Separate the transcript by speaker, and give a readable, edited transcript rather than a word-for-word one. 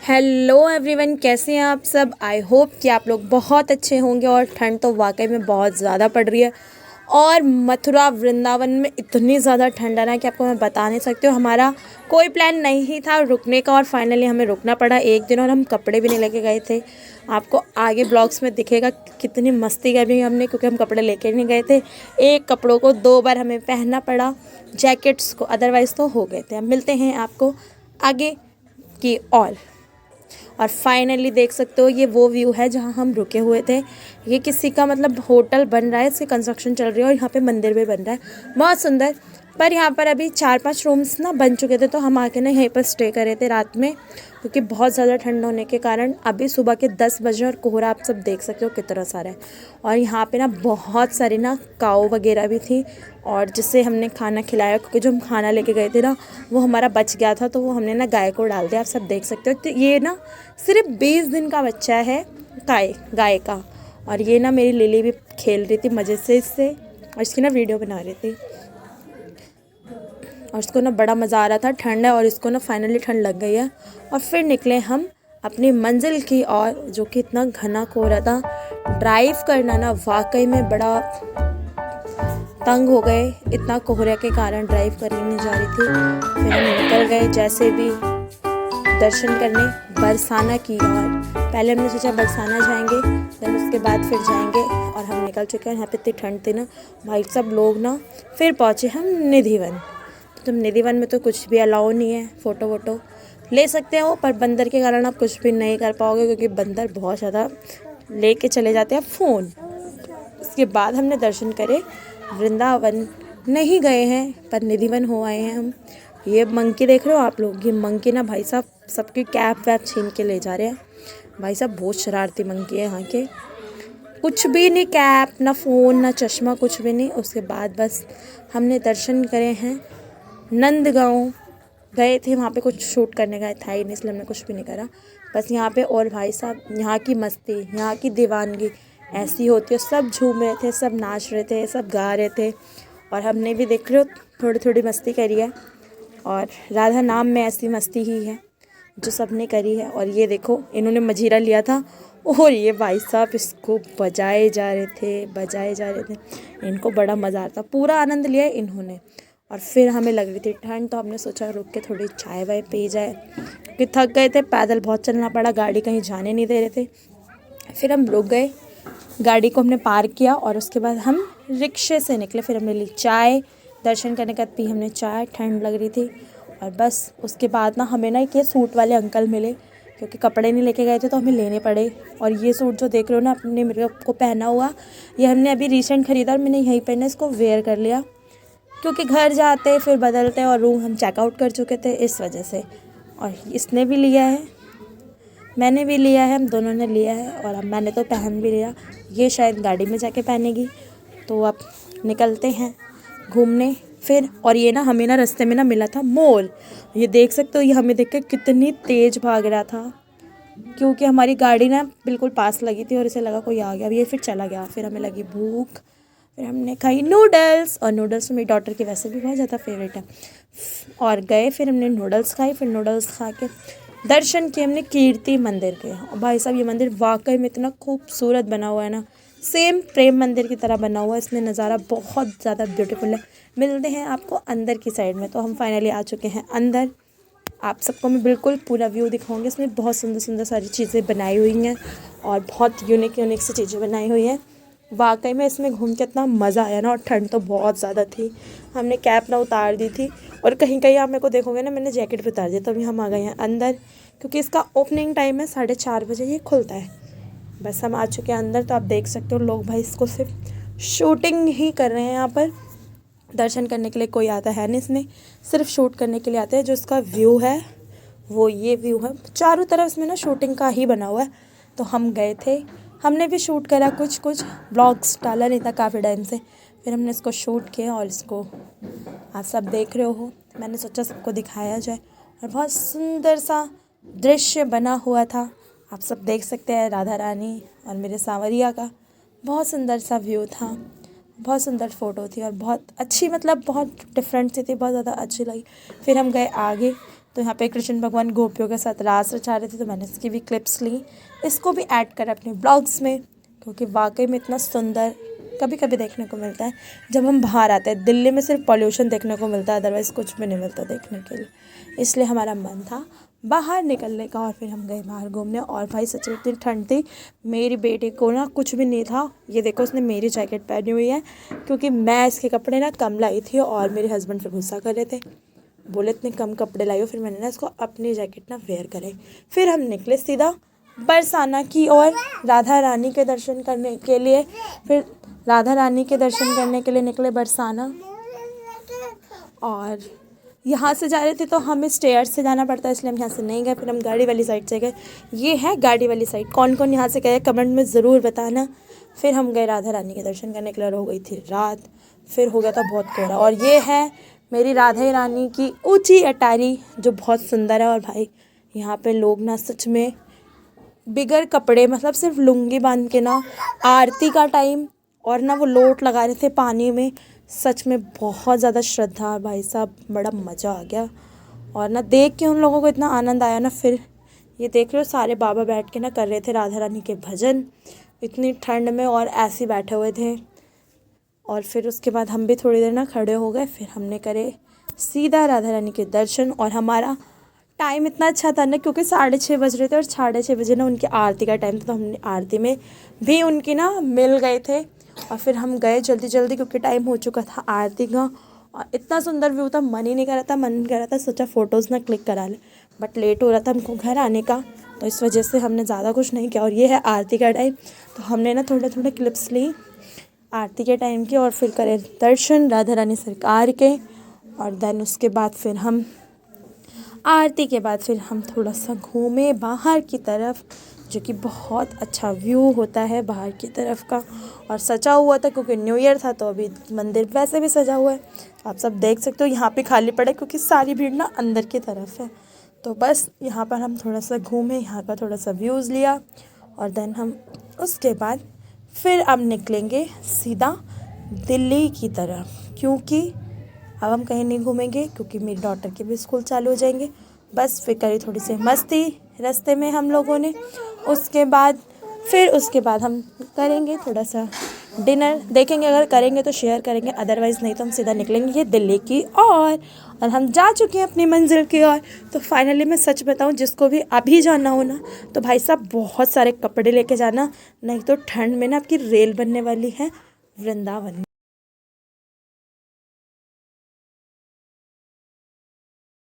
Speaker 1: Hello everyone, कैसे हैं आप सब। आई होप कि आप लोग बहुत अच्छे होंगे। और ठंड तो वाकई में बहुत ज़्यादा पड़ रही है और मथुरा वृंदावन में इतनी ज़्यादा ठंड है ना कि आपको मैं बता नहीं सकती हूँ। हमारा कोई प्लान नहीं था रुकने का और फाइनली हमें रुकना पड़ा एक दिन। और हम कपड़े भी नहीं लेके गए थे। आपको आगे ब्लॉग्स में दिखेगा कितनी मस्ती करी हमने, क्योंकि हम कपड़े लेके नहीं गए थे। एक कपड़ों को 2 बार हमें पहनना पड़ा, जैकेट्स को, अदरवाइज़ तो हो गए थे। अब मिलते हैं आपको आगे की और फाइनली देख सकते हो ये वो व्यू है जहाँ हम रुके हुए थे। ये किसी का मतलब होटल बन रहा है, इसकी कंस्ट्रक्शन चल रही है और यहाँ पे मंदिर भी बन रहा है, बहुत सुंदर। पर यहाँ पर अभी 4-5 रूम्स ना बन चुके थे, तो हम आके ना यहीं पर स्टे करे थे रात में, क्योंकि बहुत ज़्यादा ठंड होने के कारण। अभी सुबह के 10 बजे और कोहरा आप सब देख सकते हो कितना सारा है। और यहाँ पे ना बहुत सारी ना काऊ वगैरह भी थी, और जिससे हमने खाना खिलाया, क्योंकि जो हम खाना लेके गए थे ना वो हमारा बच गया था, तो वो हमने ना गाय को डाल दिया। आप सब देख सकते हो। तो ये ना सिर्फ 20 दिन का बच्चा है गाय का। और ये ना मेरी लिली भी खेल रही थी मज़े से इससे, और इसकी ना वीडियो बना रही थी। और इसको ना बड़ा मज़ा आ रहा था। ठंड है और इसको ना फाइनली ठंड लग गई है। और फिर निकले हम अपनी मंजिल की ओर, जो कि इतना घना कोहरा था। ड्राइव करना ना वाकई में बड़ा तंग हो गए, इतना कोहरे के कारण ड्राइव करने नहीं जा रही थी। फिर हम निकल गए जैसे भी दर्शन करने बरसाना की ओर। पहले हमने सोचा बरसाना जाएंगे, फिर उसके बाद फिर जाएंगे, और हम निकल चुके हैं। यहाँ पे इतनी ठंड थी ना भाई, सब लोग ना। फिर पहुँचे हम निधिवन। तो निधिवन में तो कुछ भी अलाउ नहीं है, फ़ोटो वोटो ले सकते हो, पर बंदर के कारण आप कुछ भी नहीं कर पाओगे, क्योंकि बंदर बहुत ज़्यादा लेके चले जाते हैं फ़ोन। इसके बाद हमने दर्शन करे। वृंदावन नहीं गए हैं, पर निधिवन हो आए हैं हम। ये मंकी देख रहे हो आप लोग, ये मंकी ना भाई साहब सबकी कैप वैप छीन के ले जा रहे हैं। भाई साहब बहुत शरारती मंकी है यहाँ के। कुछ भी नहीं, कैप ना फ़ोन ना चश्मा, कुछ भी नहीं। उसके बाद बस हमने दर्शन करे हैं। नंदगांव गए थे, वहाँ पे कुछ शूट करने गए था ही नहीं, इसलिए हमने कुछ भी नहीं करा। बस यहाँ पे, और भाई साहब यहाँ की मस्ती, यहाँ की दीवानगी ऐसी होती है। सब झूम रहे थे, सब नाच रहे थे, सब गा रहे थे, और हमने भी देख रहे हो थोड़ी थोड़ी मस्ती करी है। और राधा नाम में ऐसी मस्ती ही है जो सबने करी है। और ये देखो इन्होंने मजीरा लिया था, और ये भाई साहब इसको बजाए जा रहे थे। इनको बड़ा मज़ा आता, पूरा आनंद लिया इन्होंने। और फिर हमें लग रही थी ठंड, तो हमने सोचा रुक के थोड़ी चाय वाय पी जाए, क्योंकि थक गए थे, पैदल बहुत चलना पड़ा, गाड़ी कहीं जाने नहीं दे रहे थे। फिर हम रुक गए, गाड़ी को हमने पार्क किया, और उसके बाद हम रिक्शे से निकले। फिर हमने ली चाय, दर्शन करने के बाद पी हमने चाय, ठंड लग रही थी। और बस उसके बाद ना हमें ना एक ये सूट वाले अंकल मिले, क्योंकि कपड़े नहीं लेके गए थे तो हमें लेने पड़े। और ये सूट जो देख रहे हो ना अपने मेरे को पहना हुआ, ये हमने अभी रिसेंट ख़रीदा और मैंने यहीं पर ना इसको वेयर कर लिया, क्योंकि घर जाते फिर बदलते, और रूम हम चेकआउट कर चुके थे इस वजह से। और इसने भी लिया है, मैंने भी लिया है, हम दोनों ने लिया है, और अब मैंने तो पहन भी लिया। ये शायद गाड़ी में जाके पहनेगी। तो अब निकलते हैं घूमने फिर। और ये ना हमें ना रास्ते में ना मिला था मोर। ये देख सकते हो, ये हमें देख के कितनी तेज़ भाग रहा था, क्योंकि हमारी गाड़ी ना बिल्कुल पास लगी थी और इसे लगा कोई आ गया। अब ये फिर चला गया। फिर हमें लगी भूख, फिर हमने खाई नूडल्स, और नूडल्स मेरी डॉटर की वैसे भी बहुत ज़्यादा फेवरेट है। और गए, फिर हमने नूडल्स खाई। फिर नूडल्स खा के दर्शन किए हमने कीर्ति मंदिर के। और भाई साहब ये मंदिर वाकई में इतना खूबसूरत बना हुआ है ना, सेम प्रेम मंदिर की तरह बना हुआ है। इसमें नज़ारा बहुत ज़्यादा ब्यूटीफुल है। मिलते हैं आपको अंदर की साइड में। तो हम फाइनली आ चुके हैं अंदर। आप सबको मैं बिल्कुल पूरा व्यू दिखाऊंगी। इसमें बहुत सुंदर सुंदर सारी चीज़ें बनाई हुई हैं, और बहुत यूनिक सी चीज़ें बनाई हुई हैं। वाकई में इसमें घूम के इतना मज़ा आया ना। और ठंड तो बहुत ज़्यादा थी, हमने कैप ना उतार दी थी, और कहीं कहीं आप मेरे को देखोगे ना मैंने जैकेट भी उतार दिया। तभी हम आ गए हैं अंदर, क्योंकि इसका ओपनिंग टाइम है 4:30 बजे, ये खुलता है। बस हम आ चुके हैं अंदर। तो आप देख सकते हो लोग भाई इसको सिर्फ शूटिंग ही कर रहे हैं। यहाँ पर दर्शन करने के लिए कोई आता है नहीं, इसमें सिर्फ शूट करने के लिए आते हैं। जो इसका व्यू है वो ये व्यू है, चारों तरफ इसमें ना शूटिंग का ही बना हुआ है। तो हम गए थे, हमने भी शूट करा, कुछ ब्लॉग्स डाला नहीं था काफ़ी टाइम से। फिर हमने इसको शूट किया, और इसको आप सब देख रहे हो। मैंने सोचा सबको दिखाया जाए, और बहुत सुंदर सा दृश्य बना हुआ था। आप सब देख सकते हैं, राधा रानी और मेरे सांवरिया का बहुत सुंदर सा व्यू था, बहुत सुंदर फ़ोटो थी, और बहुत अच्छी, मतलब बहुत डिफरेंट सी थी, बहुत ज़्यादा अच्छी लगी। फिर हम गए आगे, तो यहाँ पे कृष्ण भगवान गोपियों के साथ रास रचा रहे थे, तो मैंने इसकी भी क्लिप्स ली, इसको भी ऐड करा अपने ब्लॉग्स में, क्योंकि वाकई में इतना सुंदर कभी कभी देखने को मिलता है जब हम बाहर आते हैं। दिल्ली में सिर्फ पॉल्यूशन देखने को मिलता है, अदरवाइज़ कुछ भी नहीं मिलता देखने के लिए। इसलिए हमारा मन था बाहर निकलने का, और फिर हम गए बाहर घूमने। और भाई सच में इतनी ठंड थी, मेरी बेटी को ना कुछ भी नहीं था। ये देखो उसने मेरी जैकेट पहनी हुई है, क्योंकि मैं इसके कपड़े ना कम लाई थी, और मेरे हस्बैंड फिर गुस्सा कर रहे थे, बोले इतने कम कपड़े लाई हो। फिर मैंने ना इसको अपनी जैकेट ना वेयर करे। फिर हम निकले सीधा बरसाना की ओर राधा रानी के दर्शन करने के लिए। फिर राधा रानी के दर्शन करने के लिए निकले बरसाना, और यहाँ से जा रहे थे तो हमें स्टेयर्स से जाना पड़ता है, इसलिए हम यहाँ से नहीं गए। फिर हम गाड़ी वाली साइड से गए। ये है गाड़ी वाली साइड। कौन कौन यहाँ से गए कमेंट में ज़रूर बताना। फिर हम गए राधा रानी के दर्शन करने के लिए, हो गई थी रात। फिर हो गया था बहुत कोहरा। और ये है मेरी राधा रानी की ऊंची अटारी, जो बहुत सुंदर है। और भाई यहाँ पे लोग ना सच में बिगर कपड़े, मतलब सिर्फ लुंगी बांध के ना आरती का टाइम, और ना वो लोट लगा रहे थे पानी में। सच में बहुत ज़्यादा श्रद्धा भाई साहब, बड़ा मज़ा आ गया। और ना देख के उन लोगों को इतना आनंद आया ना। फिर ये देख लो सारे बाबा बैठ के ना कर रहे थे राधा रानी के भजन, इतनी ठंड में, और ऐसे बैठे हुए थे। और फिर उसके बाद हम भी थोड़ी देर ना खड़े हो गए। फिर हमने करे सीधा राधा रानी के दर्शन। और हमारा टाइम इतना अच्छा था ना, क्योंकि 6:30 बज रहे थे, और 6:30 बजे ना उनकी आरती का टाइम था, तो हमने आरती में भी उनकी ना मिल गए थे। और फिर हम गए जल्दी जल्दी, क्योंकि टाइम हो चुका था आरती का। और इतना सुंदर व्यू था, मन ही नहीं कर रहा था, मन कर रहा था सोचा फ़ोटोज़ ना क्लिक करा ले, बट लेट हो रहा था हमको घर आने का, तो इस वजह से हमने ज़्यादा कुछ नहीं किया। और ये है आरती का टाइम, तो हमने ना थोड़े थोड़े क्लिप्स ली आरती के टाइम की, और फिर करे दर्शन राधा रानी सरकार के। और देन उसके बाद फिर हम आरती के बाद फिर हम थोड़ा सा घूमे बाहर की तरफ, जो कि बहुत अच्छा व्यू होता है बाहर की तरफ का। और सजा हुआ था क्योंकि न्यू ईयर था, तो अभी मंदिर वैसे भी सजा हुआ है, आप सब देख सकते हो। यहाँ पे खाली पड़ा है क्योंकि सारी भीड़ ना अंदर की तरफ है। तो बस यहाँ पर हम थोड़ा सा घूमे, यहाँ का थोड़ा सा व्यूज़ लिया, और देन हम उसके बाद फिर अब निकलेंगे सीधा दिल्ली की तरफ, क्योंकि अब हम कहीं नहीं घूमेंगे, क्योंकि मेरी डॉटर के भी स्कूल चालू हो जाएंगे। बस फिर करी थोड़ी सी मस्ती रास्ते में हम लोगों ने। उसके बाद हम करेंगे थोड़ा सा डिनर, देखेंगे अगर करेंगे तो शेयर करेंगे, अदरवाइज़ नहीं तो हम सीधा निकलेंगे ये दिल्ली की और हम जा चुके हैं अपनी मंजिल की ओर। तो फाइनली मैं सच बताऊं, जिसको भी अभी जाना हो ना, तो भाई साहब बहुत सारे कपड़े लेके जाना, नहीं तो ठंड में ना आपकी रेल बनने वाली है वृंदावन।